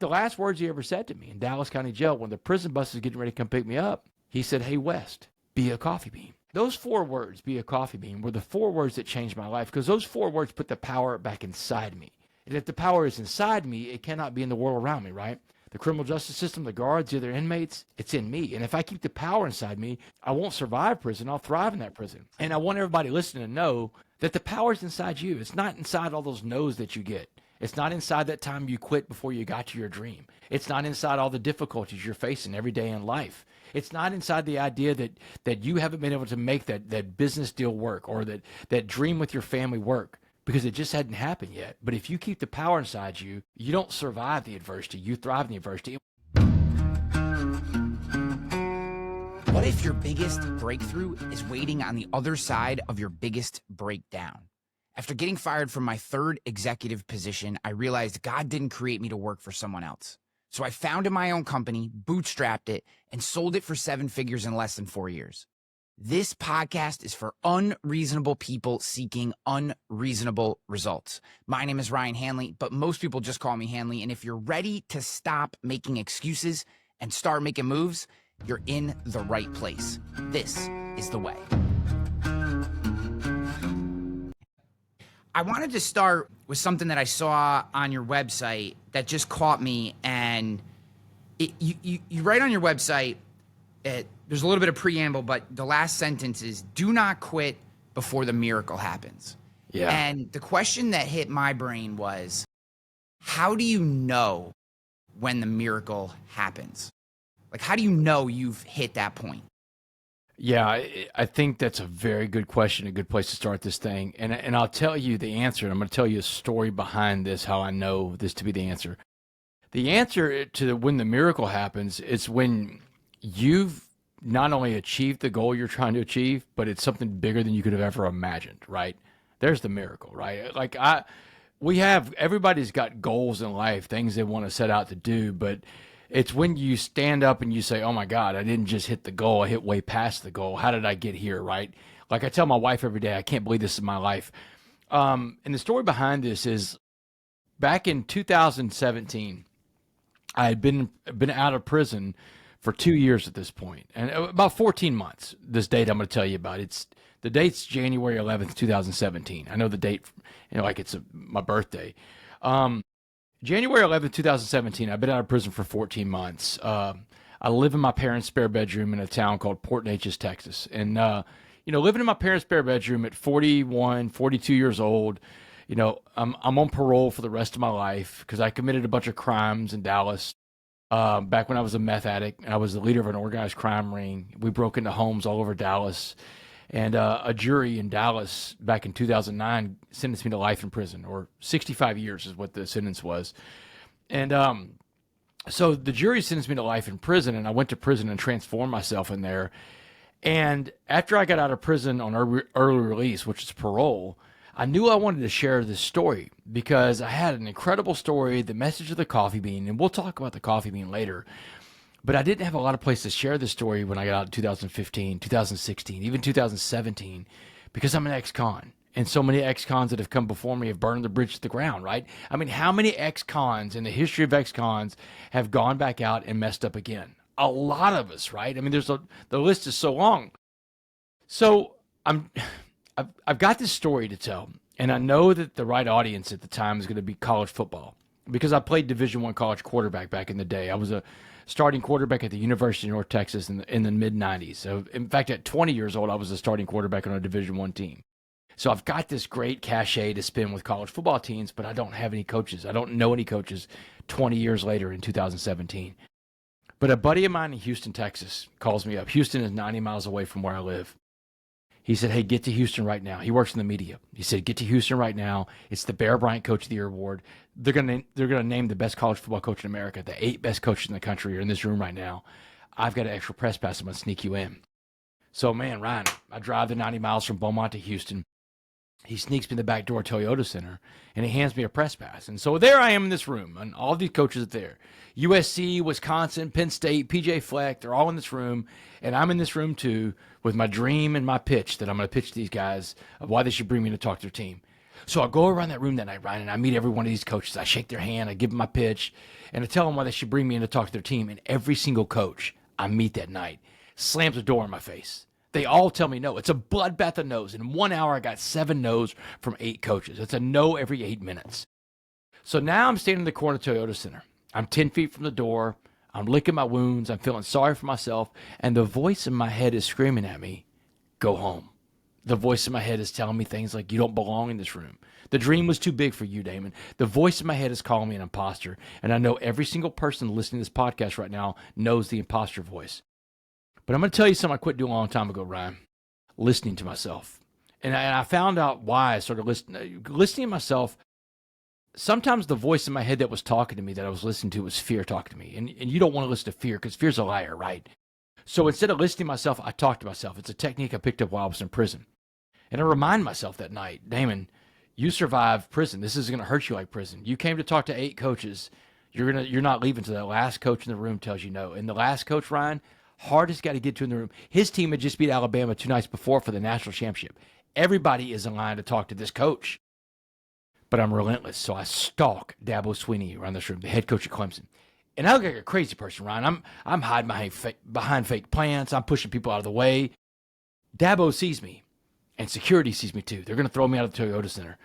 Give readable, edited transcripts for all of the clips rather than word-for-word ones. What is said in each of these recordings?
The last words he ever said to me in Dallas County Jail when the prison bus was getting ready to come pick me up, he said, "Hey, West, be a coffee bean." Those 4 words, "be a coffee bean," were the 4 words that changed my life, because those 4 words put the power back inside me. And if the power is inside me, it cannot be in the world around me, right? The criminal justice system, the guards, the other inmates, it's in me. And if I keep the power inside me, I won't survive prison. I'll thrive in that prison. And I want everybody listening to know that the power's inside you. It's not inside all those no's that you get. It's not inside that time you quit before you got to your dream. It's not inside all the difficulties you're facing every day in life. It's not inside the idea that you haven't been able to make that business deal work, or that dream with your family work, because it just hadn't happened yet. But if you keep the power inside you, you don't survive the adversity. You thrive in the adversity. What if your biggest breakthrough is waiting on the other side of your biggest breakdown? After getting fired from my 3rd executive position, I realized God didn't create me to work for someone else. So I founded my own company, bootstrapped it, and sold it for 7 figures in less than 4 years. This podcast is for unreasonable people seeking unreasonable results. My name is Ryan Hanley, but most people just call me Hanley. And if you're ready to stop making excuses and start making moves, you're in the right place. This is the way. I wanted to start with something that I saw on your website that just caught me. And you write on your website, there's a little bit of preamble, but the last sentence is, "Do not quit before the miracle happens." Yeah. And the question that hit my brain was, how do you know when the miracle happens? Like, how do you know you've hit that point? Yeah, I think that's a very good question, a good place to start this thing. And I'll tell you the answer. I'm going to tell you a story behind this, how I know this to be the answer. The answer to when the miracle happens is when you've not only achieved the goal you're trying to achieve, but it's something bigger than you could have ever imagined, right? There's the miracle, right? Like everybody's got goals in life, things they want to set out to do, but it's when you stand up and you say, "Oh my God, I didn't just hit the goal, I hit way past the goal. How did I get here?" Right? Like I tell my wife every day, I can't believe this is my life. And the story behind this is back in 2017, I had been out of prison for 2 years at this point, and about 14 months. This date I'm going to tell you about. The date's January 11th, 2017. I know the date, like it's my birthday. January 11th, 2017, I've been out of prison for 14 months. I live in my parents' spare bedroom in a town called Port Neches, Texas. And, living in my parents' spare bedroom at 41, 42 years old, I'm on parole for the rest of my life because I committed a bunch of crimes in Dallas. Back when I was a meth addict, I was the leader of an organized crime ring. We broke into homes all over Dallas. And a jury in Dallas back in 2009 sentenced me to life in prison, or 65 years is what the sentence was. And so the jury sentenced me to life in prison, and I went to prison and transformed myself in there. And after I got out of prison on early release, which is parole, I knew I wanted to share this story because I had an incredible story, the message of the coffee bean, and we'll talk about the coffee bean later. But I didn't have a lot of places to share this story when I got out in 2015, 2016, even 2017, because I'm an ex-con. And so many ex-cons that have come before me have burned the bridge to the ground, right? I mean, how many ex-cons in the history of ex-cons have gone back out and messed up again? A lot of us, right? I mean, the list is so long. So I've got this story to tell, and I know that the right audience at the time is going to be college football, because I played Division I college quarterback back in the day. I was a starting quarterback at the University of North Texas in the mid-'90s. So, in fact, at 20 years old, I was a starting quarterback on a Division I team. So I've got this great cachet to spin with college football teams, but I don't have any coaches. I don't know any coaches 20 years later in 2017. But a buddy of mine in Houston, Texas, calls me up. Houston is 90 miles away from where I live. He said, "Hey, get to Houston right now." He works in the media. He said, "Get to Houston right now. It's the Bear Bryant Coach of the Year award. They're gonna name the best college football coach in America. The 8 best coaches in the country are in this room right now. I've got an extra press pass. I'm gonna sneak you in." So, man, Ryan, I drive the 90 miles from Beaumont to Houston. He sneaks me in the back door Toyota Center, and he hands me a press pass. And so there I am in this room, and all these coaches are there. USC, Wisconsin, Penn State, PJ Fleck, they're all in this room, and I'm in this room too with my dream and my pitch that I'm going to pitch these guys of why they should bring me to talk to their team. So I go around that room that night, Ryan, and I meet every one of these coaches. I shake their hand, I give them my pitch, and I tell them why they should bring me in to talk to their team. And every single coach I meet that night slams a door in my face. They all tell me no. It's a bloodbath of no's. In 1 hour, I got 7 no's from 8 coaches. It's a no every 8 minutes. So now I'm standing in the corner of Toyota Center. I'm 10 feet from the door. I'm licking my wounds. I'm feeling sorry for myself. And the voice in my head is screaming at me, go home. The voice in my head is telling me things like, you don't belong in this room. The dream was too big for you, Damon. The voice in my head is calling me an imposter. And I know every single person listening to this podcast right now knows the imposter voice. But I'm going to tell you something I quit doing a long time ago, Ryan. Listening to myself. And I found out why I started listening to myself. Sometimes the voice in my head that was talking to me that I was listening to was fear talking to me. And you don't want to listen to fear because fear's a liar, right? So instead of listening to myself, I talk to myself. It's a technique I picked up while I was in prison. And I remind myself that night, Damon, you survived prison. This isn't going to hurt you like prison. You came to talk to 8 coaches. You're not leaving until that last coach in the room tells you no. And the last coach, Ryan, hardest guy to get to in the room. His team had just beat Alabama 2 nights before for the national championship. Everybody is in line to talk to this coach. But I'm relentless, so I stalk Dabo Swinney around this room, the head coach of Clemson. And I look like a crazy person, Ryan. I'm hiding behind fake plants. I'm pushing people out of the way. Dabo sees me, and security sees me too. They're going to throw me out of the Toyota Center.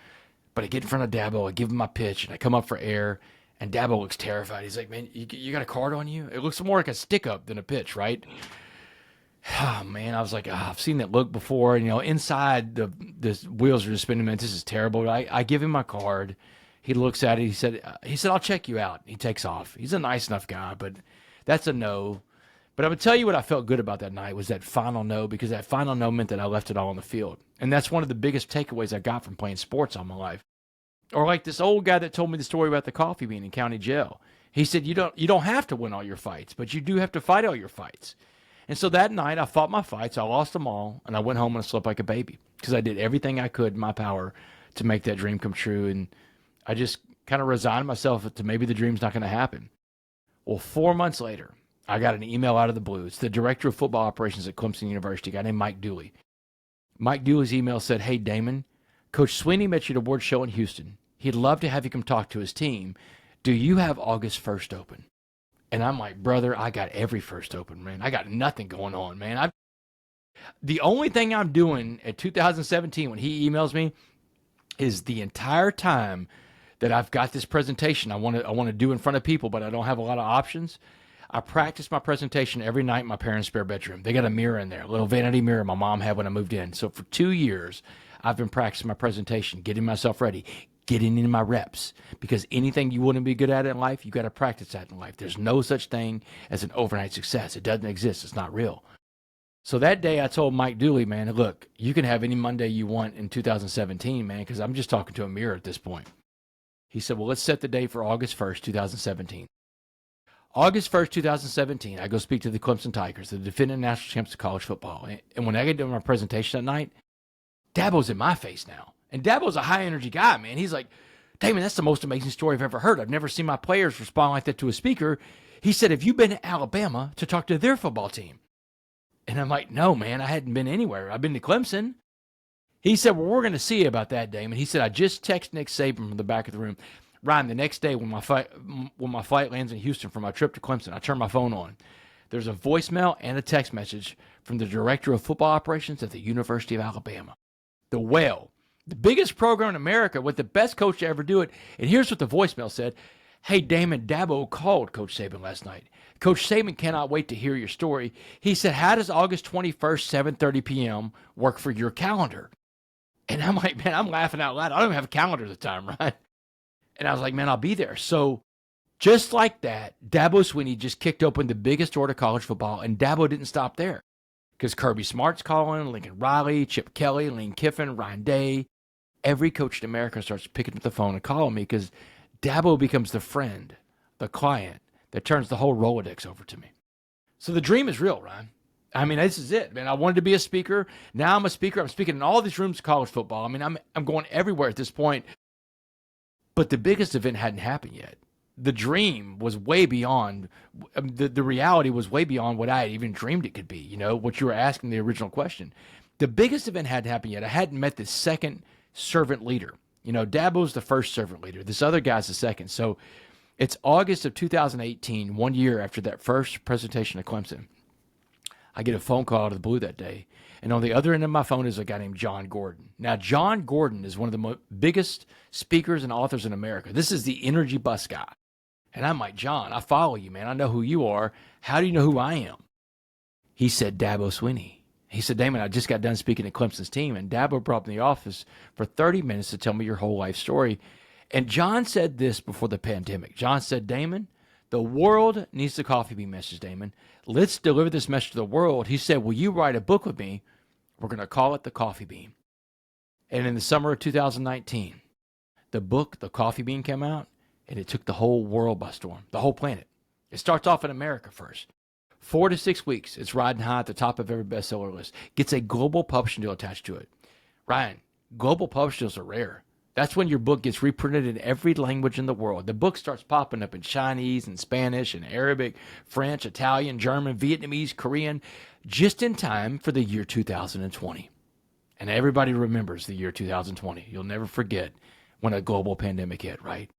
But I get in front of Dabo, I give him my pitch, and I come up for air, and Dabo looks terrified. He's like, man, you got a card on you? It looks more like a stick-up than a pitch, right? Oh, man, I was like, I've seen that look before. And, inside, the wheels are just spinning. Man, this is terrible. I give him my card. He looks at it. He said, I'll check you out. He takes off. He's a nice enough guy, but that's a no. But I would tell you what I felt good about that night was that final no, because that final no meant that I left it all on the field. And that's one of the biggest takeaways I got from playing sports all my life. Or like this old guy that told me the story about the coffee bean in county jail. He said, you don't have to win all your fights, but you do have to fight all your fights. And so that night, I fought my fights. I lost them all, and I went home and I slept like a baby because I did everything I could in my power to make that dream come true. And I just kind of resigned myself to maybe the dream's not going to happen. Well, 4 months later, I got an email out of the blue. It's the director of football operations at Clemson University, a guy named Mike Dooley. Mike Dooley's email said, hey, Damon, Coach Swinney met you at a award show in Houston. He'd love to have you come talk to his team. Do you have August 1st open? And I'm like, brother, I got every first open, man. I got nothing going on, man. The only thing I'm doing at 2017 when he emails me is the entire time that I've got this presentation I want to do in front of people, but I don't have a lot of options. I practice my presentation every night in my parents' spare bedroom. They got a mirror in there, a little vanity mirror my mom had when I moved in. So for 2 years, I've been practicing my presentation, getting myself ready, getting in my reps, because anything you want to be good at in life, you got to practice that in life. There's no such thing as an overnight success. It doesn't exist. It's not real. So that day I told Mike Dooley, man, look, you can have any Monday you want in 2017, man, because I'm just talking to a mirror at this point. He said, well, let's set the date for August 1st, 2017. August 1st, 2017, I go speak to the Clemson Tigers, the defending national champs of college football. And when I get done my presentation that night, Dabo's in my face now. And Dabo's a high-energy guy, man. He's like, Damon, that's the most amazing story I've ever heard. I've never seen my players respond like that to a speaker. He said, have you been to Alabama to talk to their football team? And I'm like, no, man, I hadn't been anywhere. I've been to Clemson. He said, well, we're going to see about that, Damon. He said, I just texted Nick Saban from the back of the room. Ryan, the next day when my flight lands in Houston for my trip to Clemson, I turn my phone on. There's a voicemail and a text message from the director of football operations at the University of Alabama. The whale. The biggest program in America with the best coach to ever do it. And here's what the voicemail said. Hey, Damon, Dabo called Coach Saban last night. Coach Saban cannot wait to hear your story. He said, how does August 21st, 7:30 p.m. work for your calendar? And I'm like, man, I'm laughing out loud. I don't even have a calendar at the time, right? And I was like, man, I'll be there. So just like that, Dabo Swinney just kicked open the biggest door to college football, and Dabo didn't stop there. Because Kirby Smart's calling, Lincoln Riley, Chip Kelly, Lane Kiffin, Ryan Day. Every coach in America starts picking up the phone and calling me because Dabo becomes the friend, the client that turns the whole Rolodex over to me. So the dream is real, Ryan. I mean, this is it, man. I wanted to be a speaker. Now I'm a speaker. I'm speaking in all these rooms of college football. I mean, I'm going everywhere at this point. But the biggest event hadn't happened yet. The dream was way beyond, the reality was way beyond what I had even dreamed it could be, what you were asking the original question. The biggest event hadn't happened yet. I hadn't met the second servant leader Dabo's the first servant leader. This other guy's the second. So it's August of 2018, 1 year after that first presentation at Clemson. I get a phone call out of the blue that day. And on the other end of my phone is a guy named John Gordon. Now, John Gordon is one of the biggest speakers and authors in America. This is the energy bus guy. And I'm like, John, I follow you, man. I know who you are. How do you know who I am? He said, Dabo Swinney. He said, Damon, I just got done speaking at Clemson's team, and Dabo brought me in the office for 30 minutes to tell me your whole life story. And John said this before the pandemic. John said, Damon, the world needs the coffee bean message, Damon. Let's deliver this message to the world. He said, will you write a book with me? We're going to call it The Coffee Bean. And in the summer of 2019, the book, The Coffee Bean, came out, and it took the whole world by storm, the whole planet. It starts off in America first. 4 to 6 weeks, it's riding high at the top of every bestseller list. Gets a global publishing deal attached to it. Ryan, global publishing deals are rare. That's when your book gets reprinted in every language in the world. The book starts popping up in Chinese and Spanish and Arabic, French, Italian, German, Vietnamese, Korean, just in time for the year 2020. And everybody remembers the year 2020. You'll never forget when a global pandemic hit, right?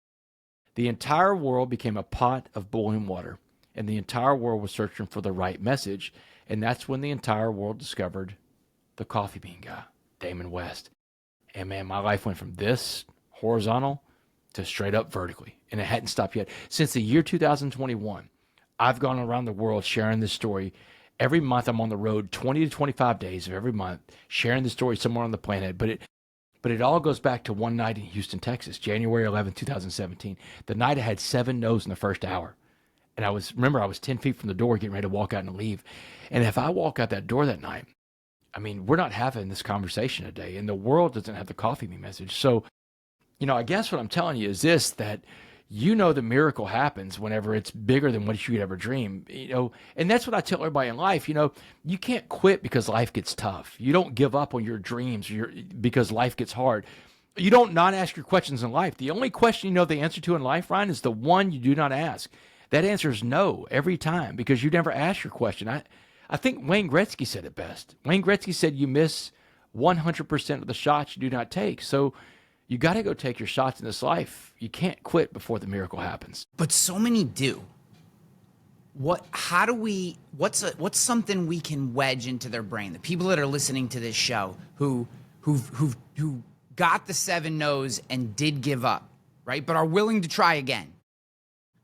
The entire world became a pot of boiling water, and the entire world was searching for the right message, and that's when the entire world discovered the coffee bean guy, Damon West. And man, my life went from this horizontal to straight up vertically, and it hadn't stopped yet. Since the year 2021, I've gone around the world sharing this story. Every month I'm on the road 20 to 25 days of every month, sharing the story somewhere on the planet. But it all goes back to one night in Houston, Texas, January 11, 2017. The night I had 7 no's in the first hour. And I was 10 feet from the door getting ready to walk out and leave. And if I walk out that door that night, I mean, we're not having this conversation today, and the world doesn't have the coffee bean message. So, I guess what I'm telling you is this, that the miracle happens whenever it's bigger than what you could ever dream, and that's what I tell everybody in life. You can't quit because life gets tough. You don't give up on your dreams because life gets hard. You don't not ask your questions in life. The only question you know the answer to in life, Ryan, is the one you do not ask. That answer is no every time because you never ask your question. I think Wayne Gretzky said it best. Wayne Gretzky said you miss 100% of the shots you do not take. So you got to go take your shots in this life. You can't quit before the miracle happens. But so many do. What's something we can wedge into their brain? The people that are listening to this show who got the 7 no's and did give up, right? But are willing to try again.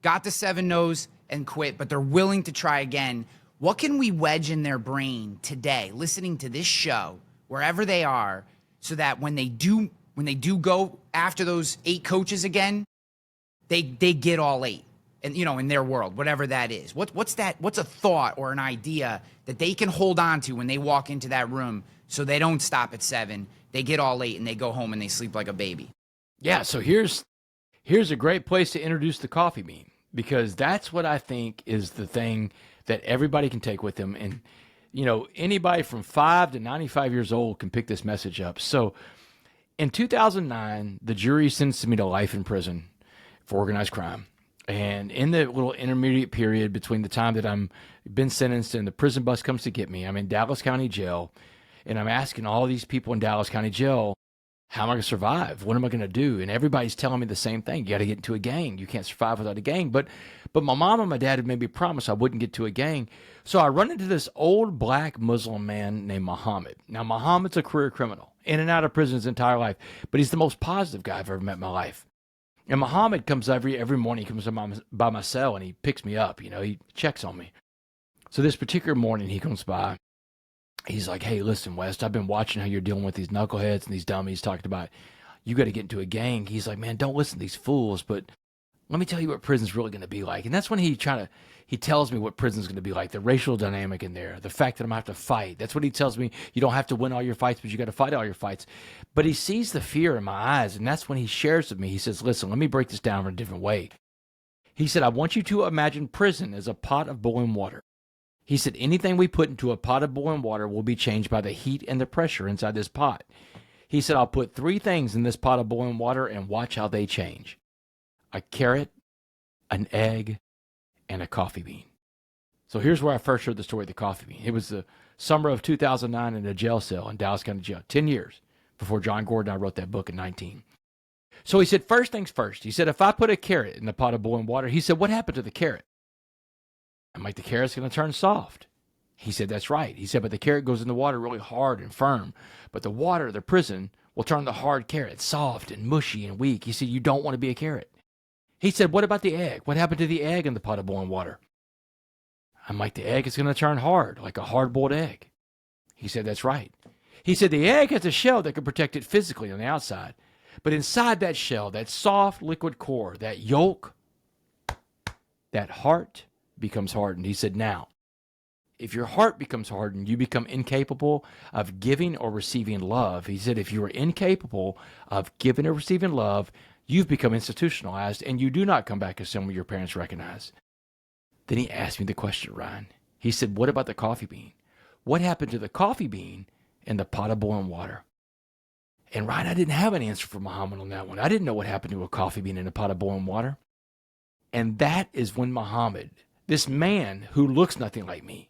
Got the 7 no's and quit, but they're willing to try again. What can we wedge in their brain today, listening to this show, wherever they are, so that when they do go after those 8 coaches again, they get all 8, and in their world, whatever that is. What's a thought or an idea that they can hold on to when they walk into that room, so they don't stop at 7, they get all 8, and they go home and they sleep like a baby. Yeah. So here's a great place to introduce the coffee bean, because that's what I think is the thing that everybody can take with them. And, anybody from 5 to 95 years old can pick this message up. So in 2009, the jury sentenced me to life in prison for organized crime. And in the little intermediate period between the time that I'm been sentenced and the prison bus comes to get me, I'm in Dallas County Jail, and I'm asking all these people in Dallas County Jail, how am I going to survive? What am I going to do? And everybody's telling me the same thing. You got to get into a gang. You can't survive without a gang. But my mom and my dad had made me promise I wouldn't get to a gang. So I run into this old black Muslim man named Muhammad. Now, Muhammad's a career criminal, in and out of prison his entire life, but he's the most positive guy I've ever met in my life. And Muhammad comes every morning, he comes by my cell and he picks me up. He checks on me. So this particular morning he comes by. He's like, hey, listen, West, I've been watching how you're dealing with these knuckleheads and these dummies talking about you got to get into a gang. He's like, man, don't listen to these fools, but let me tell you what prison's really going to be like. And that's when he tells me what prison's going to be like, the racial dynamic in there, the fact that I'm going to have to fight. That's what he tells me. You don't have to win all your fights, but you got to fight all your fights. But he sees the fear in my eyes, and that's when he shares with me. He says, listen, let me break this down in a different way. He said, I want you to imagine prison as a pot of boiling water. He said, anything we put into a pot of boiling water will be changed by the heat and the pressure inside this pot. He said, I'll put 3 things in this pot of boiling water and watch how they change. A carrot, an egg, and a coffee bean. So here's where I first heard the story of the coffee bean. It was the summer of 2009 in a jail cell in Dallas County Jail, 10 years before John Gordon and I wrote that book in 19. So he said, first things first. He said, if I put a carrot in the pot of boiling water, he said, what happened to the carrot? I'm like, the carrot's going to turn soft. He said, that's right. He said, but the carrot goes in the water really hard and firm. But the water, the prison, will turn the hard carrot soft and mushy and weak. He said, you don't want to be a carrot. He said, what about the egg? What happened to the egg in the pot of boiling water? I'm like, the egg is going to turn hard, like a hard-boiled egg. He said, that's right. He said, the egg has a shell that can protect it physically on the outside. But inside that shell, that soft liquid core, that yolk, that heart becomes hardened. He said, now, if your heart becomes hardened, you become incapable of giving or receiving love. He said, if you are incapable of giving or receiving love, you've become institutionalized and you do not come back as someone your parents recognize. Then he asked me the question, Ryan. He said, what about the coffee bean? What happened to the coffee bean in the pot of boiling water? And Ryan, I didn't have an answer for Muhammad on that one. I didn't know what happened to a coffee bean in a pot of boiling water. And that is when Muhammad, this man who looks nothing like me,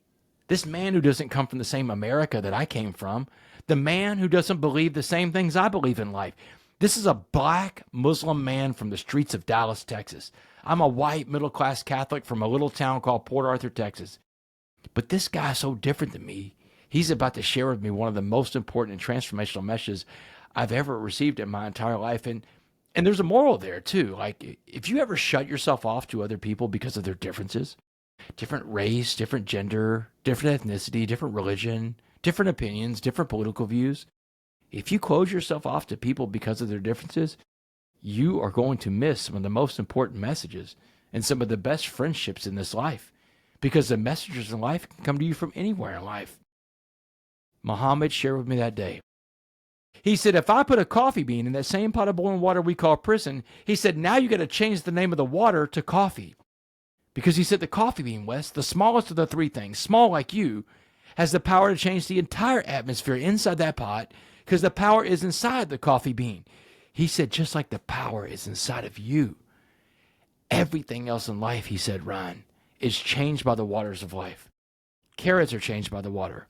this man who doesn't come from the same America that I came from, the man who doesn't believe the same things I believe in life. This is a black Muslim man from the streets of Dallas, Texas. I'm a white middle-class Catholic from a little town called Port Arthur, Texas. But this guy's so different than me. He's about to share with me one of the most important and transformational messages I've ever received in my entire life. And there's a moral there too. Like, if you ever shut yourself off to other people because of their differences, different race, different gender, different ethnicity, different religion, different opinions, different political views, if you close yourself off to people because of their differences, you are going to miss some of the most important messages and some of the best friendships in this life, because the messages in life can come to you from anywhere in life. Muhammad shared with me that day. He said, if I put a coffee bean in that same pot of boiling water we call prison, he said, now you got to change the name of the water to coffee. Because he said the coffee bean, Wes, the smallest of the three things, small like you, has the power to change the entire atmosphere inside that pot, because the power is inside the coffee bean. He said, just like the power is inside of you. Everything else in life, he said, Ryan, is changed by the waters of life. Carrots are changed by the water.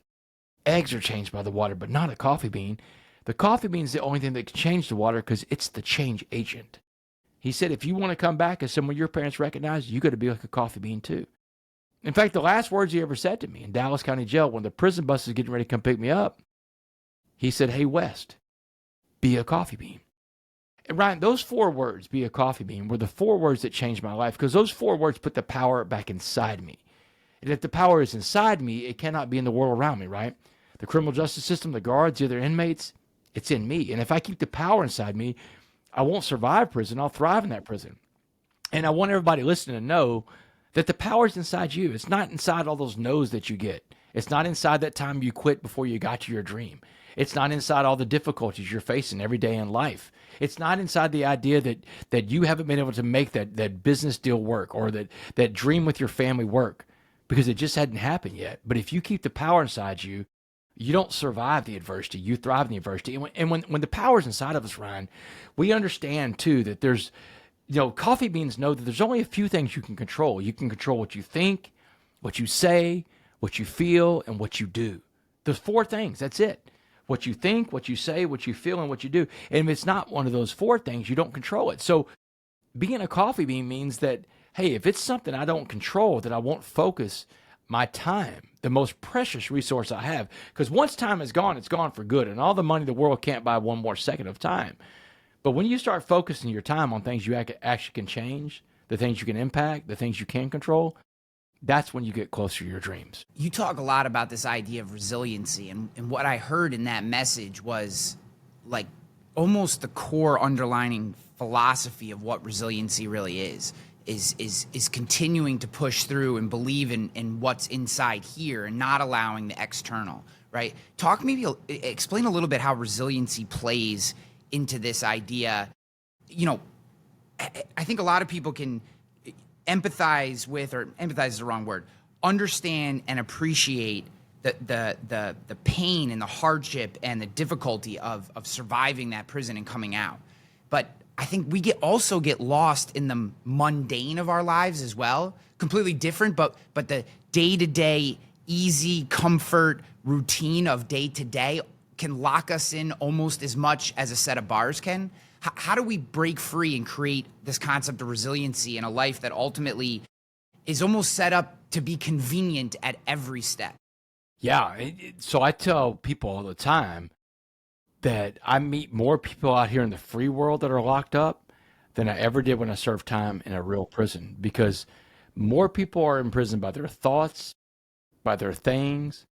Eggs are changed by the water, but not a coffee bean. The coffee bean is the only thing that can change the water because it's the change agent. He said, if you want to come back as someone your parents recognize, you got to be like a coffee bean too. In fact, the last words he ever said to me in Dallas County Jail when the prison bus was getting ready to come pick me up, he said, hey, West, be a coffee bean. And Ryan, those 4 words, be a coffee bean, were the 4 words that changed my life, because those 4 words put the power back inside me. And if the power is inside me, it cannot be in the world around me, right? The criminal justice system, the guards, the other inmates, it's in me. And if I keep the power inside me, I won't survive prison. I'll thrive in that prison. And I want everybody listening to know that the power's inside you. It's not inside all those no's that you get. It's not inside that time you quit before you got to your dream. It's not inside all the difficulties you're facing every day in life. It's not inside the idea that you haven't been able to make that business deal work, or that dream with your family work, because it just hadn't happened yet. But if you keep the power inside you, you don't survive the adversity. You thrive in the adversity. And when the power's inside of us, Ryan, we understand too that there's, coffee beans know that there's only a few things you can control. You can control what you think, what you say, what you feel, and what you do. There's 4 things. That's it. What you think, what you say, what you feel, and what you do. And if it's not one of those 4 things, you don't control it. So being a coffee bean means that, hey, if it's something I don't control, that I won't focus my time, the most precious resource I have. Because once time is gone, it's gone for good. And all the money in the world can't buy one more second of time. But when you start focusing your time on things you actually can change, the things you can impact, the things you can control, that's when you get closer to your dreams. You talk a lot about this idea of resiliency, and what I heard in that message was like almost the core underlining philosophy of what resiliency really is continuing to push through and believe in what's inside here and not allowing the external, right? Explain a little bit how resiliency plays into this idea. I think a lot of people can empathize with, or empathize is the wrong word, understand and appreciate the pain and the hardship and the difficulty of surviving that prison and coming out. But I think we also get lost in the mundane of our lives as well. Completely different, but the day-to-day easy comfort routine of day-to-day can lock us in almost as much as a set of bars can. How do we break free and create this concept of resiliency in a life that ultimately is almost set up to be convenient at every step? Yeah. So I tell people all the time that I meet more people out here in the free world that are locked up than I ever did when I served time in a real prison, because more people are in prison by their thoughts, by their things,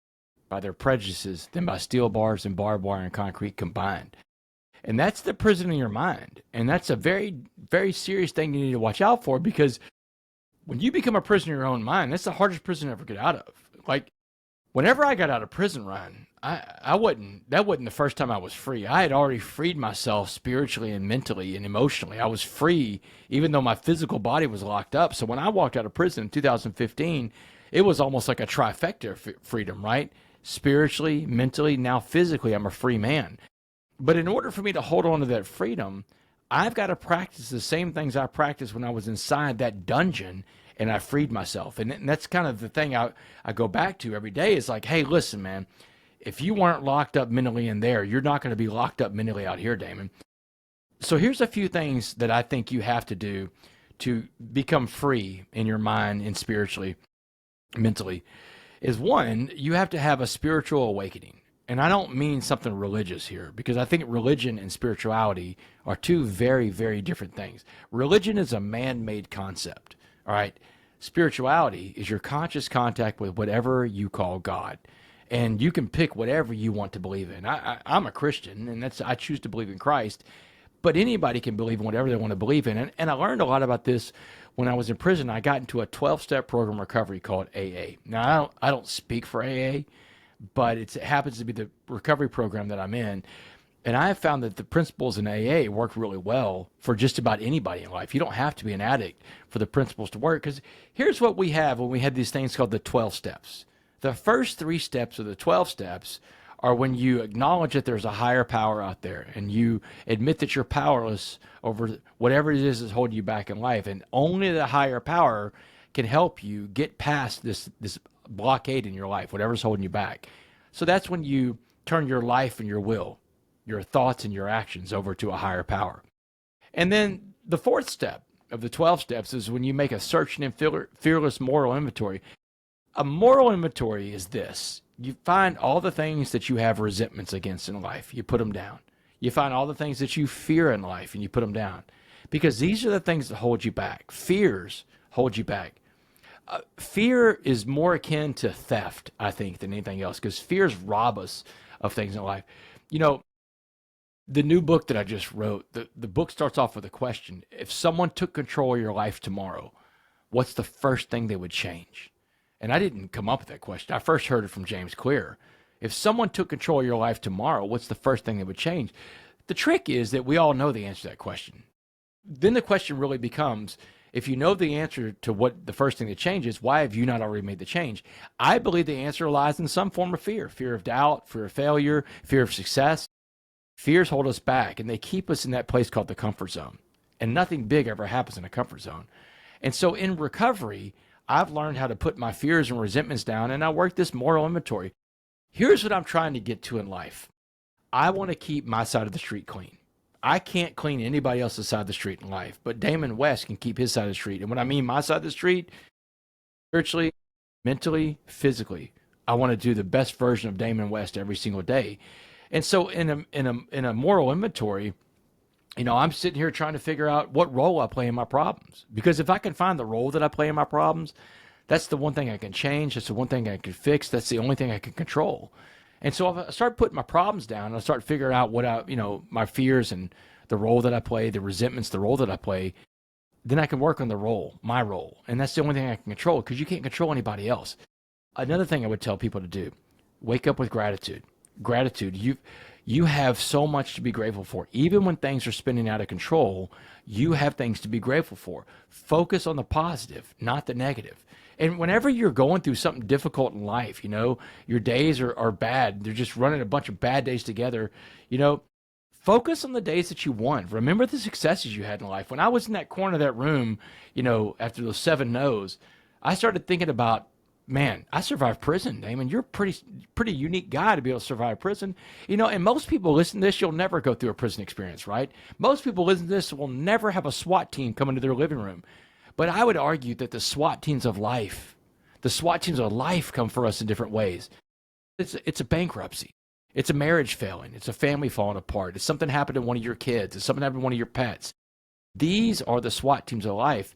by their prejudices than by steel bars and barbed wire and concrete combined. And that's the prison in your mind. And that's a very, very serious thing you need to watch out for, because when you become a prisoner in your own mind, that's the hardest prison to ever get out of. Like, whenever I got out of prison, Ryan, that wasn't the first time I was free. I had already freed myself spiritually and mentally and emotionally. I was free, even though my physical body was locked up. So when I walked out of prison in 2015, it was almost like a trifecta of freedom, right? Spiritually, mentally, now physically, I'm a free man. But in order for me to hold on to that freedom, I've got to practice the same things I practiced when I was inside that dungeon and I freed myself. And that's kind of the thing I go back to every day is like, hey, listen, man, if you weren't locked up mentally in there, you're not going to be locked up mentally out here, Damon. So here's a few things that I think you have to do to become free in your mind and spiritually, mentally. Is one, you have to have a spiritual awakening. And I don't mean something religious here, because I think religion and spirituality are two very, very different things. Religion is a man made concept. All right. Spirituality is your conscious contact with whatever you call God. And you can pick whatever you want to believe in. I'm a Christian, and I choose to believe in Christ. But anybody can believe in whatever they want to believe in. And I learned a lot about this when I was in prison. I got into a 12-step program recovery called AA. Now, I don't speak for AA, but it happens to be the recovery program that I'm in. And I have found that the principles in AA work really well for just about anybody in life. You don't have to be an addict for the principles to work, because here's what we have when we had these things called the 12 steps. The first 3 steps of the 12 steps are when you acknowledge that there's a higher power out there and you admit that you're powerless over whatever it is that's holding you back in life. And only the higher power can help you get past this blockade in your life, whatever's holding you back. So that's when you turn your life and your will, your thoughts and your actions over to a higher power. And then the 4th step of the 12 steps is when you make a searching and fearless moral inventory. A moral inventory is this. You find all the things that you have resentments against in life. You put them down. You find all the things that you fear in life and you put them down. Because these are the things that hold you back. Fears hold you back. Fear is more akin to theft, I think, than anything else, because fears rob us of things in life. You know, the new book that I just wrote, the book starts off with a question. If someone took control of your life tomorrow, what's the first thing they would change? And I didn't come up with that question. I first heard it from James Clear. If someone took control of your life tomorrow, what's the first thing they would change? The trick is that we all know the answer to that question. Then the question really becomes, if you know the answer to what the first thing that changes, why have you not already made the change? I believe the answer lies in some form of fear. Fear of doubt, fear of failure, fear of success. Fears hold us back, and they keep us in that place called the comfort zone. And nothing big ever happens in a comfort zone. And so in recovery, I've learned how to put my fears and resentments down, and I work this moral inventory. Here's what I'm trying to get to in life. I want to keep my side of the street clean. I can't clean anybody else's side of the street in life, but Damon West can keep his side of the street. And when I mean my side of the street, spiritually, mentally, physically, I want to do the best version of Damon West every single day. And so in a moral inventory, you know, I'm sitting here trying to figure out what role I play in my problems. Because if I can find the role that I play in my problems, that's the one thing I can change. That's the one thing I can fix. That's the only thing I can control. And so if I start putting my problems down, and I start figuring out my fears and the role that I play, the resentments, the role that I play, then I can work on the role, my role. And that's the only thing I can control, because you can't control anybody else. Another thing I would tell people to do, wake up with gratitude. Gratitude. You have so much to be grateful for. Even when things are spinning out of control, you have things to be grateful for. Focus on the positive, not the negative. And whenever you're going through something difficult in life, you know, your days are bad. They're just running a bunch of bad days together. You know, focus on the days that you won. Remember the successes you had in life. When I was in that corner of that room, you know, after those 7 no's, I started thinking about man, I survived prison, Damon. You're a pretty unique guy to be able to survive prison. And most people listen to this, you'll never go through a prison experience, right? Most people listen to this will never have a SWAT team come into their living room. But I would argue that the SWAT teams of life come for us in different ways. It's a bankruptcy. It's a marriage failing. It's a family falling apart. It's something happened to one of your kids. It's something happened to one of your pets. These are the SWAT teams of life.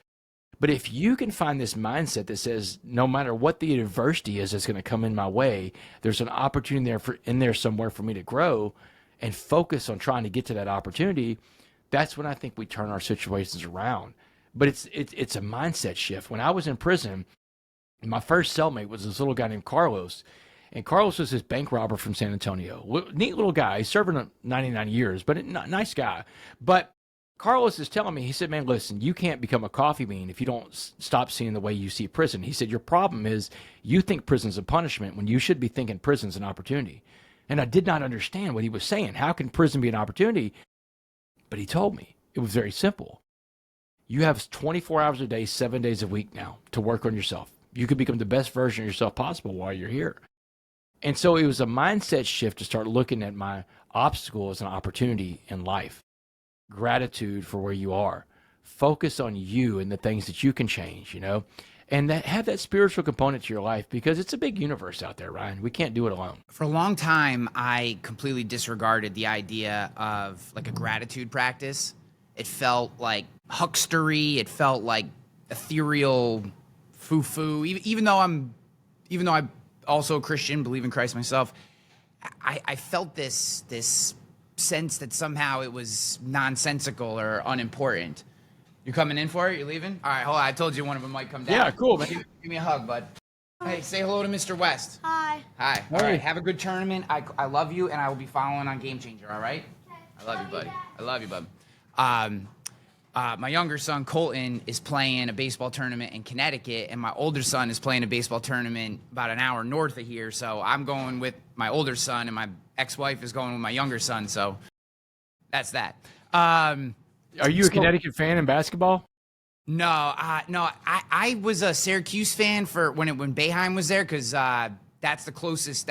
But if you can find this mindset that says, no matter what the adversity is that's going to come in my way, there's an opportunity in there somewhere for me to grow, and focus on trying to get to that opportunity, that's when I think we turn our situations around. But it's a mindset shift. When I was in prison, my first cellmate was this little guy named Carlos. And Carlos was this bank robber from San Antonio. Neat little guy. He's serving 99 years, but nice guy. But Carlos is telling me, he said, man, listen, you can't become a coffee bean if you don't stop seeing the way you see prison. He said, your problem is you think prison's a punishment when you should be thinking prison's an opportunity. And I did not understand what he was saying. How can prison be an opportunity? But he told me it was very simple. You have 24 hours a day, 7 days a week now to work on yourself. You can become the best version of yourself possible while you're here. And so it was a mindset shift to start looking at my obstacle as an opportunity in life. Gratitude for where you are. Focus on you and the things that you can change, and have that spiritual component to your life, because it's a big universe out there, Ryan. We can't do it alone. For a long time, I completely disregarded the idea of like a gratitude practice. It felt like huckstery. It felt like ethereal foo-foo. Even though I'm also a Christian, believe in Christ myself, I felt this sense that somehow it was nonsensical or unimportant. You coming in for it? You leaving? All right, hold on. I told you one of them might come down. Yeah, cool, man. Give me a hug, bud. Hey, say hello to Mr. West. Hi. Hi. All right, have a good tournament. I love you, and I will be following on Game Changer, all right? I love you, buddy. I love you, bud. My younger son, Colton, is playing a baseball tournament in Connecticut, and my older son is playing a baseball tournament about an hour north of here. So I'm going with my older son, and my ex-wife is going with my younger son. So that's that. Are you a Connecticut fan in basketball? No. I was a Syracuse fan for when Boeheim was there, because that's the closest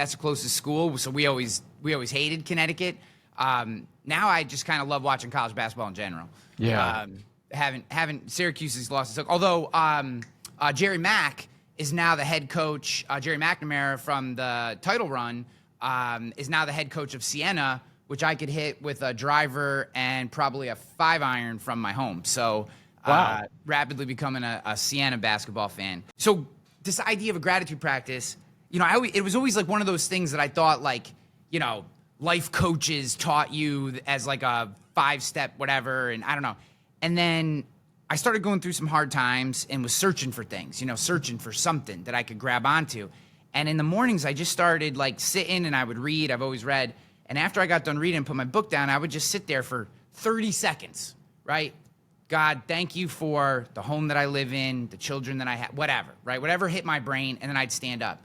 school. So we always hated Connecticut. Now I just kind of love watching college basketball in general. Yeah. Haven't Syracuse has lost its hook. Although Jerry Mack is now the head coach. Jerry McNamara from the title run is now the head coach of Siena, which I could hit with a driver and probably a 5-iron from my home. So wow. Rapidly becoming a Siena basketball fan. So this idea of a gratitude practice, it was always like one of those things that I thought life coaches taught you as like a 5-step whatever, and I don't know. And then I started going through some hard times and was searching for things, searching for something that I could grab onto. And in the mornings, I just started like sitting and I would read. I've always read. And after I got done reading and put my book down, I would just sit there for 30 seconds, right? God, thank you for the home that I live in, the children that I have, whatever, right? Whatever hit my brain, and then I'd stand up.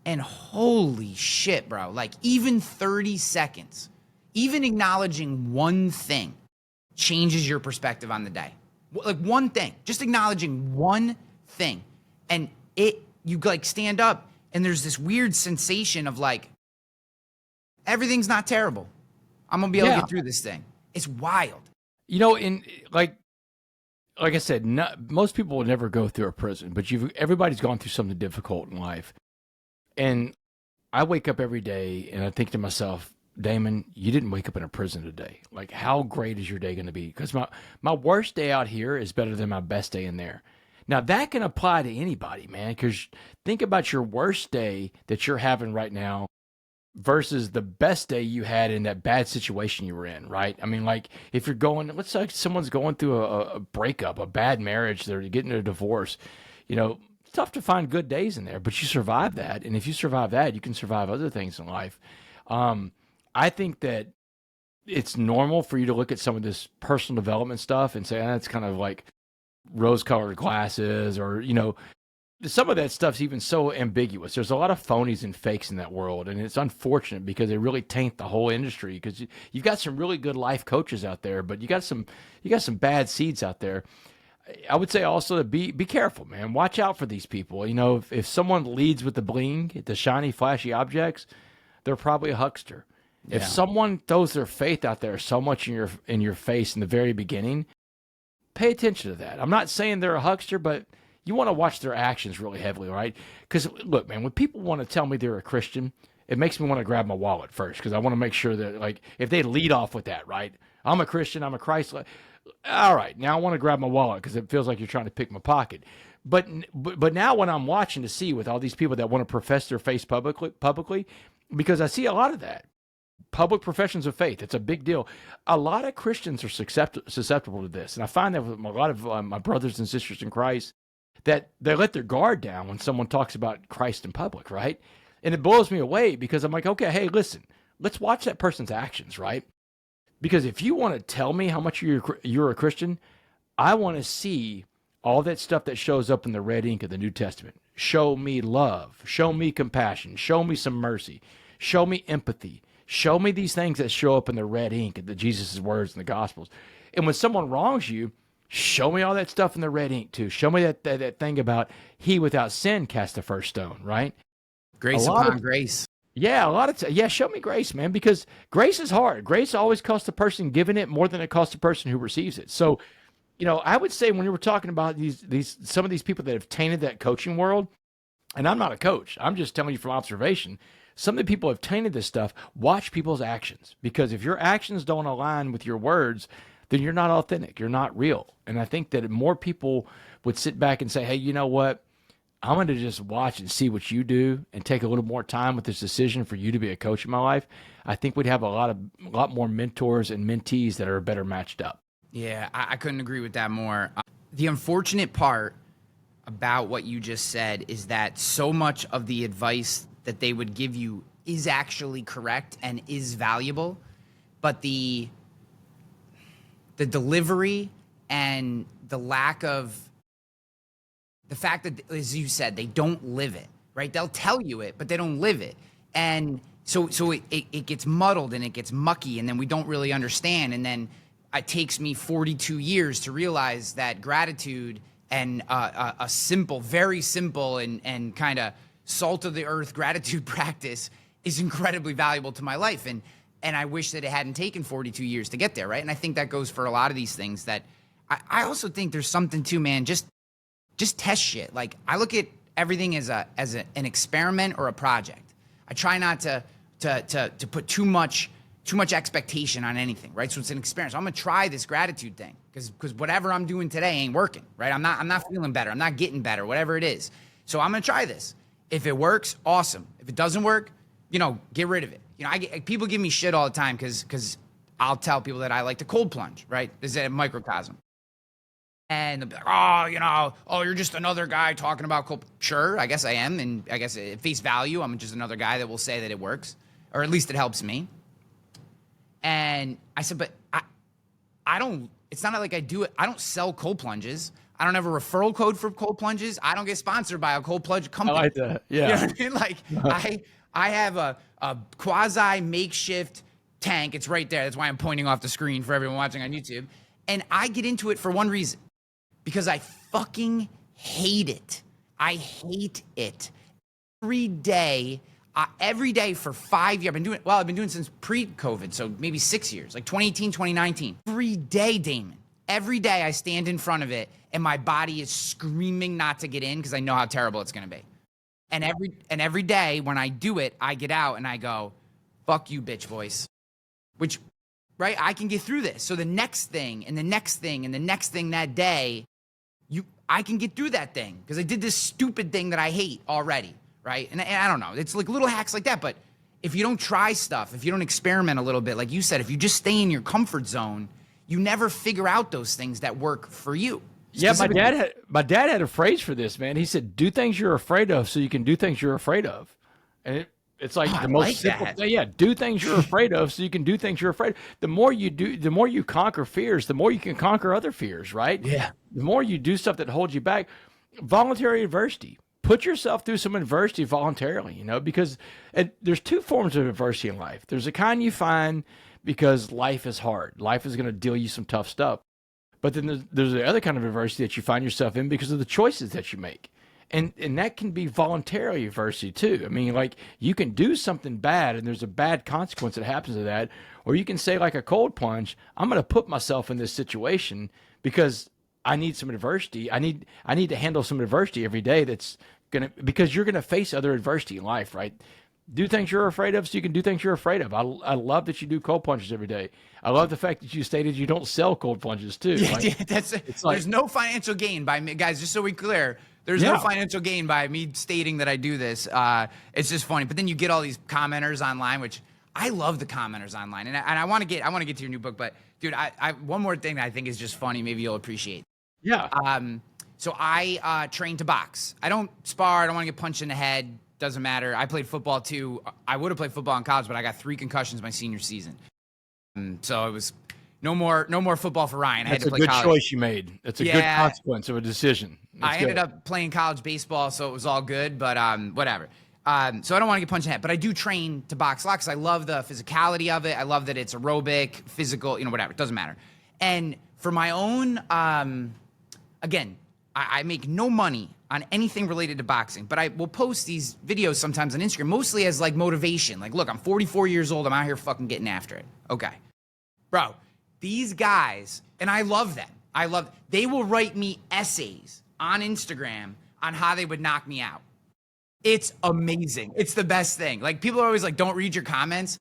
And holy shit, bro, like even 30 seconds, even acknowledging one thing changes your perspective on the day. Like one thing, just acknowledging one thing. And you like stand up and there's this weird sensation of like, everything's not terrible. I'm going to be able to get through this thing. It's wild. In like I said, most people will never go through a prison, but everybody's gone through something difficult in life. And I wake up every day and I think to myself, Damon, you didn't wake up in a prison today. Like, how great is your day going to be? Because my worst day out here is better than my best day in there. Now, that can apply to anybody, man, because think about your worst day that you're having right now versus the best day you had in that bad situation you were in, right? I mean, like, if you're let's say someone's going through a breakup, a bad marriage, they're getting a divorce, it's tough to find good days in there, but you survive that. And if you survive that, you can survive other things in life. I think that it's normal for you to look at some of this personal development stuff and say, that's kind of like rose-colored glasses, or, some of that stuff's even so ambiguous. There's a lot of phonies and fakes in that world, and it's unfortunate because they really taint the whole industry, because you've got some really good life coaches out there, but you got some bad seeds out there. I would say also to be careful, man. Watch out for these people. You know, if someone leads with the bling, the shiny, flashy objects, they're probably a huckster. If Yeah. someone throws their faith out there so much in your face in the very beginning, pay attention to that. I'm not saying they're a huckster, but you want to watch their actions really heavily, right? Because look, man, when people want to tell me they're a Christian, it makes me want to grab my wallet first because I want to make sure that, like, if they lead off with that, right? I'm a Christian, I'm a Christ. All right, now I want to grab my wallet because it feels like you're trying to pick my pocket. But now when I'm watching to see with all these people that want to profess their faith publicly, because I see a lot of that public professions of faith. It's a big deal. A lot of Christians are susceptible to this. And I find that with a lot of my brothers and sisters in Christ, that they let their guard down when someone talks about Christ in public, right? And it blows me away because I'm like, okay, hey, listen, let's watch that person's actions, right? Because if you want to tell me how much you're a Christian, I want to see all that stuff that shows up in the red ink of the New Testament. Show me love. Show me compassion. Show me some mercy. Show me empathy. Show me these things that show up in the red ink of the Jesus' words in the Gospels. And when someone wrongs you, show me all that stuff in the red ink too. Show me that thing about he without sin cast the first stone, right? Grace upon grace. Yeah, a lot of yeah, show me grace, man, because grace is hard. Grace always costs the person giving it more than it costs the person who receives it. So, you know, I would say when you were talking about these some of these people that have tainted that coaching world, and I'm not a coach, I'm just telling you from observation, some of the people have tainted this stuff. Watch people's actions, because if your actions don't align with your words, then you're not authentic, you're not real. And I think that if more people would sit back and say, hey, you know what? I'm going to just watch and see what you do and take a little more time with this decision for you to be a coach in my life. I think we'd have a lot more mentors and mentees that are better matched up. Yeah, I couldn't agree with that more. The unfortunate part about what you just said is that so much of the advice that they would give you is actually correct and is valuable, but the delivery and the lack of the fact that, as you said, they don't live it, right? They'll tell you it, but they don't live it. And so it gets muddled and it gets mucky, and then we don't really understand. And then it takes me 42 years to realize that gratitude and a simple, very simple and kind of salt of the earth gratitude practice is incredibly valuable to my life. And I wish that it hadn't taken 42 years to get there, right? And I think that goes for a lot of these things. That I also think there's something too, man, just test shit. Like, I look at everything as an experiment or a project. I try not to put too much expectation on anything, right? So it's an experiment. So I'm gonna try this gratitude thing because whatever I'm doing today ain't working, right? I'm not feeling better. I'm not getting better, whatever it is. So I'm gonna try this. If it works, awesome. If it doesn't work, get rid of it. People give me shit all the time because I'll tell people that I like to cold plunge, right? This is a microcosm. And they'll be like, you're just another guy talking about cold. Sure, I guess I am. And I guess at face value, I'm just another guy that will say that it works, or at least it helps me. And I said, but I don't, it's not like I do it. I don't sell cold plunges. I don't have a referral code for cold plunges. I don't get sponsored by a cold plunge company. I like that. Yeah. You know what I mean? Like, I have a quasi makeshift tank. It's right there. That's why I'm pointing off the screen for everyone watching on YouTube. And I get into it for one reason. Because I fucking hate it. I hate it. Every day for 5 years. I've been doing it since pre-COVID, so maybe 6 years, like 2018, 2019. Every day, Damon. Every day I stand in front of it and my body is screaming not to get in because I know how terrible it's gonna be. And every day when I do it, I get out and I go, fuck you, bitch voice. Which, right, I can get through this. So the next thing and the next thing and the next thing that day, I can get through that thing because I did this stupid thing that I hate already, right? And I don't know. It's like little hacks like that. But if you don't try stuff, if you don't experiment a little bit, like you said, if you just stay in your comfort zone, you never figure out those things that work for you. Yeah, my dad had a phrase for this, man. He said, "Do things you're afraid of, so you can do things you're afraid of." And it's like the most simple thing. Yeah, do things you're afraid of, so you can do things you're afraid of. The more you do, the more you conquer fears, the more you can conquer other fears, right? Yeah. The more you do stuff that holds you back. Voluntary adversity. Put yourself through some adversity voluntarily, because there's two forms of adversity in life. There's a kind you find because life is hard. Life is going to deal you some tough stuff. But then there's the other kind of adversity that you find yourself in because of the choices that you make. And that can be voluntary adversity too. I mean, like you can do something bad and there's a bad consequence that happens to that. Or you can say like a cold plunge, I'm going to put myself in this situation because I need some adversity. I need to handle some adversity every day that's going to, because you're going to face other adversity in life, right? Do things you're afraid of so you can do things you're afraid of. I love that you do cold plunges every day. I love the fact that you stated you don't sell cold plunges too. Yeah, Like, yeah, it's like, there's no financial gain by me, guys. Just so we clear, there's no yeah, financial gain by me stating that I do this. It's just funny. But then you get all these commenters online, which I love the commenters online, and I want to get to your new book. But dude, I one more thing that I think is just funny. Maybe you'll appreciate. yeah. So I train to box. I don't spar. I don't want to get punched in the head. Doesn't matter. I played football too. I would have played football in college, but I got 3 concussions my senior season. So it was no more football for Ryan. I had That's to a play good college. choice you made. That's a good consequence of a decision. I ended up playing college baseball, so it was all good, but whatever. So I don't want to get punched in the head, but I do train to box a lot because I love the physicality of it. I love that it's aerobic, physical, whatever. It doesn't matter. And for my own, again, I make no money on anything related to boxing, but I will post these videos sometimes on Instagram, mostly as like motivation. Like, look, I'm 44 years old. I'm out here fucking getting after it. Okay. Bro, these guys, and I love them. They will write me essays on Instagram on how they would knock me out. It's amazing. It's the best thing. Like, people are always like, don't read your comments.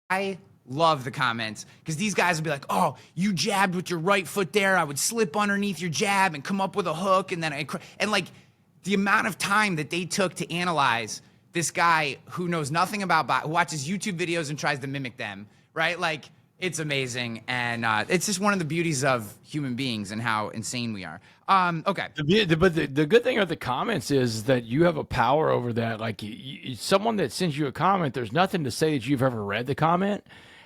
I love the comments because these guys will be like, oh, you jabbed with your right foot there. I would slip underneath your jab and come up with a hook. And then and like the amount of time that they took to analyze this guy who knows nothing about who watches YouTube videos and tries to mimic them, right? Like, it's amazing. And it's just one of the beauties of human beings and how insane we are. Okay. But the good thing about the comments is that you have a power over that. Like someone that sends you a comment, there's nothing to say that you've ever read the comment.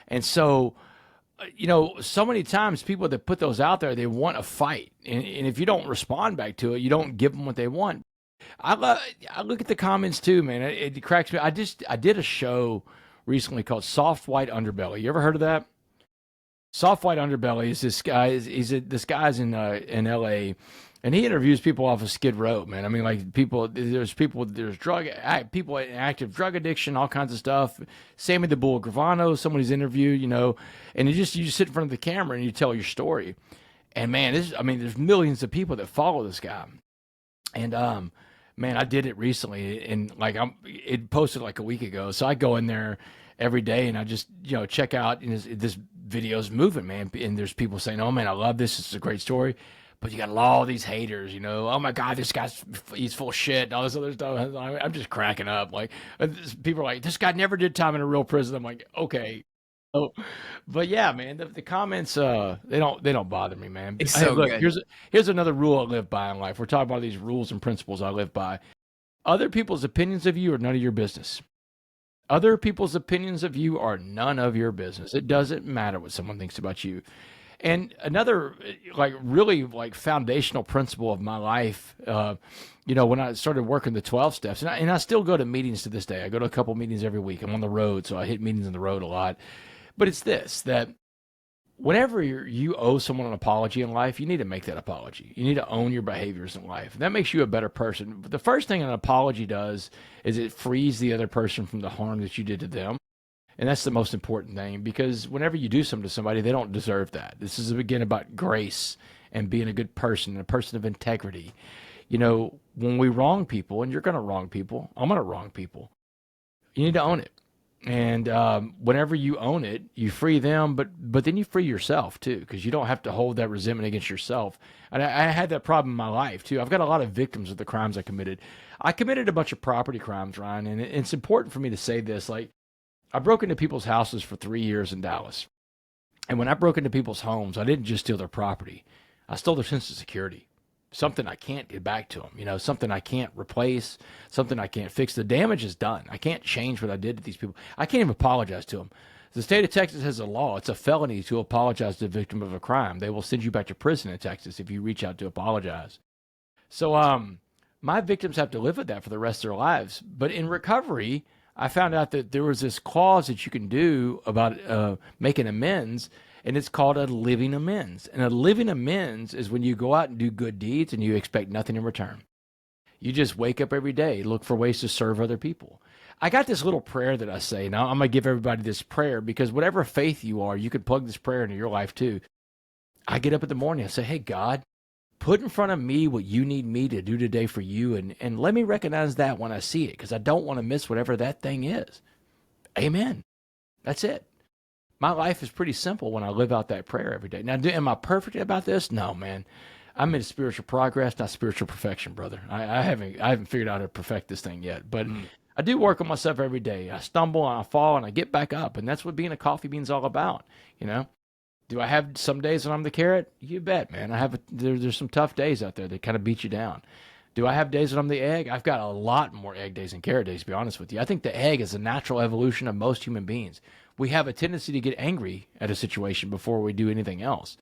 And so, so many times people that put those out there, they want a fight. And if you don't respond back to it, you don't give them what they want. I look at the comments too, man. It cracks me. I did a show recently called Soft White Underbelly. You ever heard of that? Soft White Underbelly is this guy. This guy's in L.A. and he interviews people off of Skid Row, man. I mean, like there's people in active drug addiction, all kinds of stuff. Sammy the Bull Gravano, somebody's interviewed, and you just sit in front of the camera and you tell your story. And man, there's millions of people that follow this guy. And man, I did it recently, and like it posted like a week ago. So I go in there every day and I just check out, and this video's moving, man. And there's people saying, "Oh man, I love this. It's a great story." But you got all these haters, oh my God, he's full of shit, and all this other stuff. I'm just cracking up. Like people are like, this guy never did time in a real prison. I'm like, okay. Oh, but yeah, man, the comments, they don't bother me, man. It's so look, good. here's another rule I live by in life. We're talking about these rules and principles I live by. Other people's opinions of you are none of your business. Other people's opinions of you are none of your business. It doesn't matter what someone thinks about you. And another really foundational principle of my life, when I started working the 12 steps, and I still go to meetings to this day. I go to a couple meetings every week. I'm on the road, so I hit meetings on the road a lot. But it's this, that whenever you owe someone an apology in life, you need to make that apology. You need to own your behaviors in life. That makes you a better person. But the first thing an apology does is it frees the other person from the harm that you did to them. And that's the most important thing, because whenever you do something to somebody, they don't deserve that. This is, again, about grace and being a good person, a person of integrity. When we wrong people, and you're going to wrong people, I'm going to wrong people, you need to own it. And whenever you own it, you free them, but then you free yourself too, because you don't have to hold that resentment against yourself. And I had that problem in my life too. I've got a lot of victims of the crimes I committed. I committed a bunch of property crimes, Ryan, and it's important for me to say this. Like, I broke into people's houses for 3 years in Dallas. And when I broke into people's homes, I didn't just steal their property. I stole their sense of security. Something I can't get back to them, something I can't replace, something I can't fix. The damage is done. I can't change what I did to these people. I can't even apologize to them. The state of Texas has a law. It's a felony to apologize to the victim of a crime. They will send you back to prison in Texas if you reach out to apologize. So my victims have to live with that for the rest of their lives. But in recovery, I found out that there was this clause that you can do about making amends. and it's called a living amends. And a living amends is when you go out and do good deeds and you expect nothing in return. You just wake up every day, look for ways to serve other people. I got this little prayer that I say. Now, I'm going to give everybody this prayer because whatever faith you are, you could plug this prayer into your life too. I get up in the morning and say, hey, God, put in front of me what you need me to do today for you, and let me recognize that when I see it, because I don't want to miss whatever that thing is. Amen. That's it. My life is pretty simple when I live out that prayer every day. Now, am I perfect about this? No, man. I'm in spiritual progress, not spiritual perfection, brother. I haven't figured out how to perfect this thing yet, but I do work on myself every day. I stumble and I fall and I get back up, and that's what being a coffee bean's all about. You know, do I have some days when I'm the carrot? You bet, man. There's some tough days out there that kind of beat you down. Do I have days when I'm the egg? I've got a lot more egg days than carrot days, to be honest with you. I think the egg is a natural evolution of most human beings. We have a tendency to get angry at a situation before we do anything else.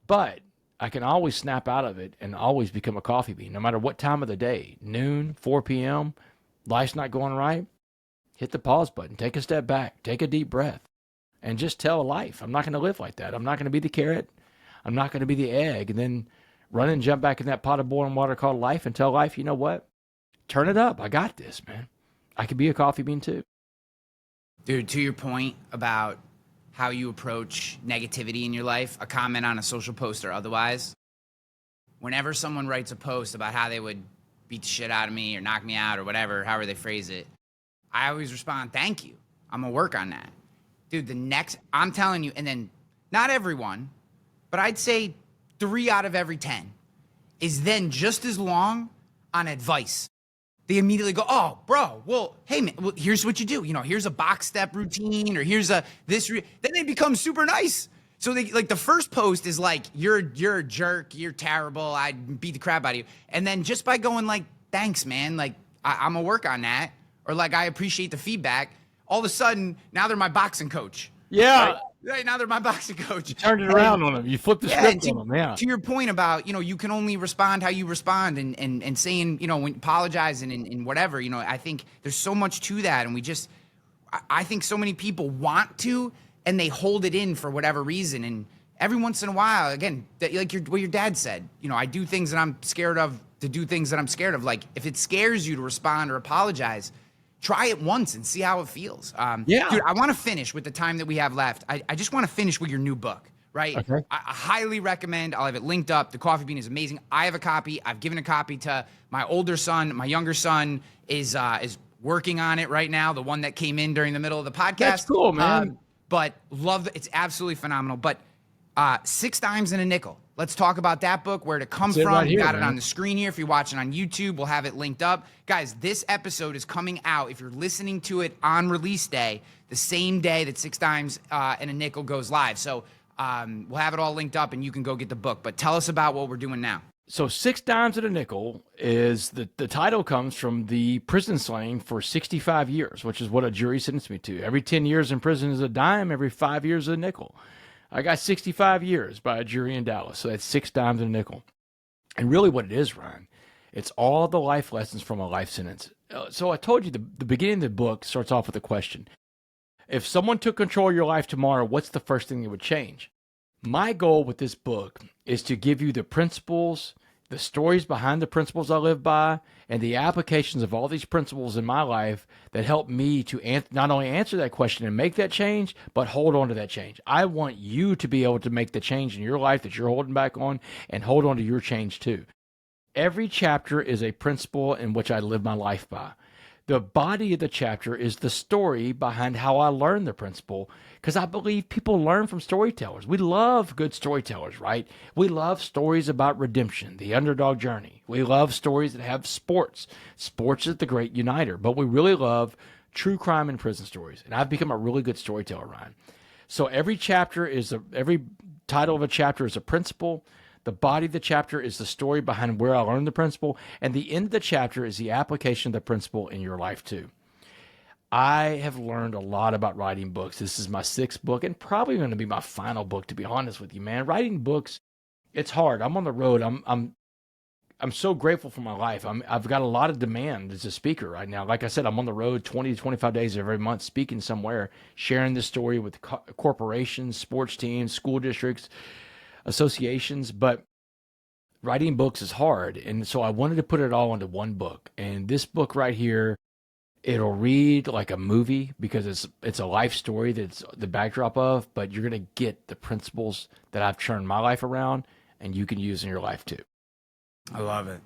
But I can always snap out of it and always become a coffee bean, no matter what time of the day, noon, 4 p.m., life's not going right. Hit the pause button, take a step back, take a deep breath, and just tell life, I'm not going to live like that. I'm not going to be the carrot. I'm not going to be the egg. And then run and jump back in that pot of boiling water called life and tell life, you know what? Turn it up. I got this, man. I could be a coffee bean too. Dude, to your point about how you approach negativity in your life, a comment on a social post or otherwise, whenever someone writes a post about how they would beat the shit out of me or knock me out or whatever, however they phrase it, I always respond, thank you. I'm going to work on that. Dude, I'm telling you, and then not everyone, but I'd say 3 out of every 10 is then just as long on advice. They immediately go, oh, bro, well, hey, man, well, here's what you do. You know, here's a box step routine, or here's then they become super nice. So they, like, the first post is like, you're a jerk, you're terrible, I'd beat the crap out of you. And then just by going like, thanks, man, like, I'm gonna work on that, or like, I appreciate the feedback, all of a sudden, now they're my boxing coach. Yeah. Right, now they're my boxing coach. You turned it around on them. You flipped the script on them. Yeah. To your point about, you know, you can only respond how you respond, and saying, you know, when apologizing and whatever, you know, I think there's so much to that. And I think so many people want to, and they hold it in for whatever reason. And every once in a while, again, like what your dad said, you know, I do things that I'm scared of to do things that I'm scared of. Like, if it scares you to respond or apologize, try it once and see how it feels. Yeah. Dude, I want to finish with the time that we have left. I just want to finish with your new book, right? Okay. I highly recommend. I'll have it linked up. The Coffee Bean is amazing. I have a copy. I've given a copy to my older son. My younger son is working on it right now, the one that came in during the middle of the podcast. That's cool, man. But it's absolutely phenomenal. But 6 Dimes and a Nickel. Let's talk about that book, where to come from. Right here, Got man. it on the screen here. If you're watching on YouTube, we'll have it linked up. Guys, this episode is coming out, if you're listening to it on release day, the same day that 6 Dimes and a Nickel goes live. So we'll have it all linked up, and you can go get the book. But tell us about what we're doing now. So 6 Dimes and a Nickel is the title comes from the prison slang for 65 years, which is what a jury sentenced me to. Every 10 years in prison is a dime. Every 5 years is a nickel. I got 65 years by a jury in Dallas. So that's 6 dimes and a nickel. And really what it is, Ryan, it's all the life lessons from a life sentence. So I told you the beginning of the book starts off with a question. If someone took control of your life tomorrow, what's the first thing that would change? My goal with this book is to give you the principles, the stories behind the principles I live by, and the applications of all these principles in my life that help me to not only answer that question and make that change, but hold on to that change. I want you to be able to make the change in your life that you're holding back on, and hold on to your change too. Every chapter is a principle in which I live my life by. The body of the chapter is the story behind how I learned the principle, because I believe people learn from storytellers. We love good storytellers, right? We love stories about redemption, the underdog journey. We love stories that have sports. Sports is the great uniter, but we really love true crime and prison stories. And I've become a really good storyteller, Ryan. So every title of a chapter is a principle. The body of the chapter is the story behind where I learned the principle, and the end of the chapter is the application of the principle in your life too. I have learned a lot about writing books. This is my 6th book, and probably going to be my final book, to be honest with you, man. Writing books, it's hard. I'm on the road. I'm so grateful for my life. I've got a lot of demand as a speaker right now. Like I said, I'm on the road 20 to 25 days every month speaking somewhere, sharing this story with corporations, sports teams, school districts, associations. But writing books is hard. And so I wanted to put it all into one book. And this book right here, it'll read like a movie because it's a life story that's the backdrop of, but you're going to get the principles that I've turned my life around and you can use in your life too. I love it.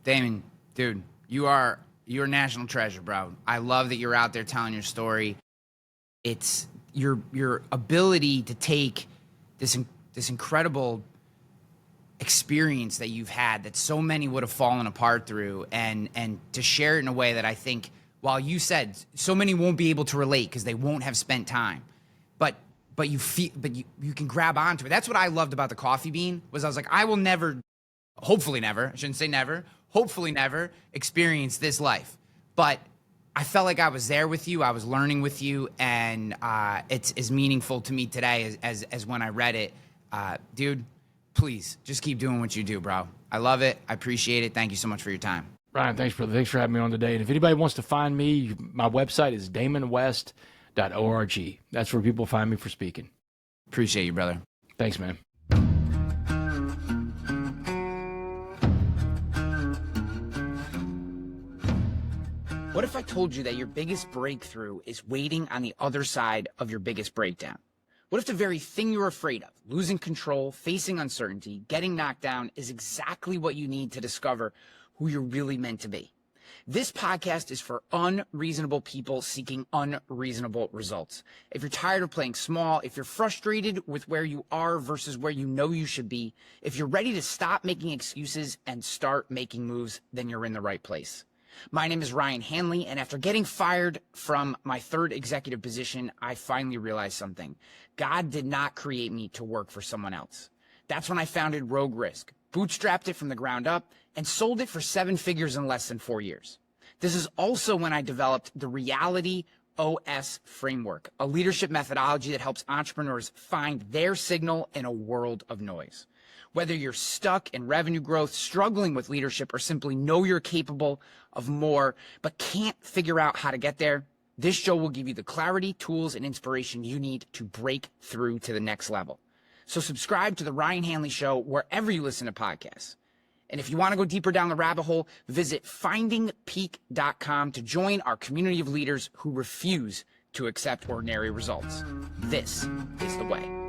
Damon, dude, you're a national treasure, bro. I love that you're out there telling your story. It's your ability to take this incredible experience that you've had that so many would have fallen apart through, and to share it in a way that I think, while you said so many won't be able to relate because they won't have spent time, but you can grab onto it. That's what I loved about the coffee bean, was I was like, I will never, hopefully never, I shouldn't say never, hopefully never experience this life. But I felt like I was there with you, I was learning with you, and it's as meaningful to me today as when I read it. Dude, please just keep doing what you do, bro. I love it. I appreciate it. Thank you so much for your time. Ryan, thanks for having me on today. And if anybody wants to find me, my website is damonwest.org. That's where people find me for speaking. Appreciate you, brother. Thanks, man. What if I told you that your biggest breakthrough is waiting on the other side of your biggest breakdown? What if the very thing you're afraid of, losing control, facing uncertainty, getting knocked down, is exactly what you need to discover who you're really meant to be? This podcast is for unreasonable people seeking unreasonable results. If you're tired of playing small, if you're frustrated with where you are versus where you know you should be, if you're ready to stop making excuses and start making moves, then you're in the right place. My name is Ryan Hanley, and after getting fired from my third executive position, I finally realized something. God did not create me to work for someone else. That's when I founded Rogue Risk, bootstrapped it from the ground up, and sold it for 7 figures in less than 4 years. This is also when I developed the Reality OS framework, a leadership methodology that helps entrepreneurs find their signal in a world of noise. Whether you're stuck in revenue growth, struggling with leadership, or simply know you're capable of more but can't figure out how to get there, this show will give you the clarity, tools, and inspiration you need to break through to the next level. So subscribe to The Ryan Hanley Show wherever you listen to podcasts. And if you want to go deeper down the rabbit hole, visit findingpeak.com to join our community of leaders who refuse to accept ordinary results. This is the way.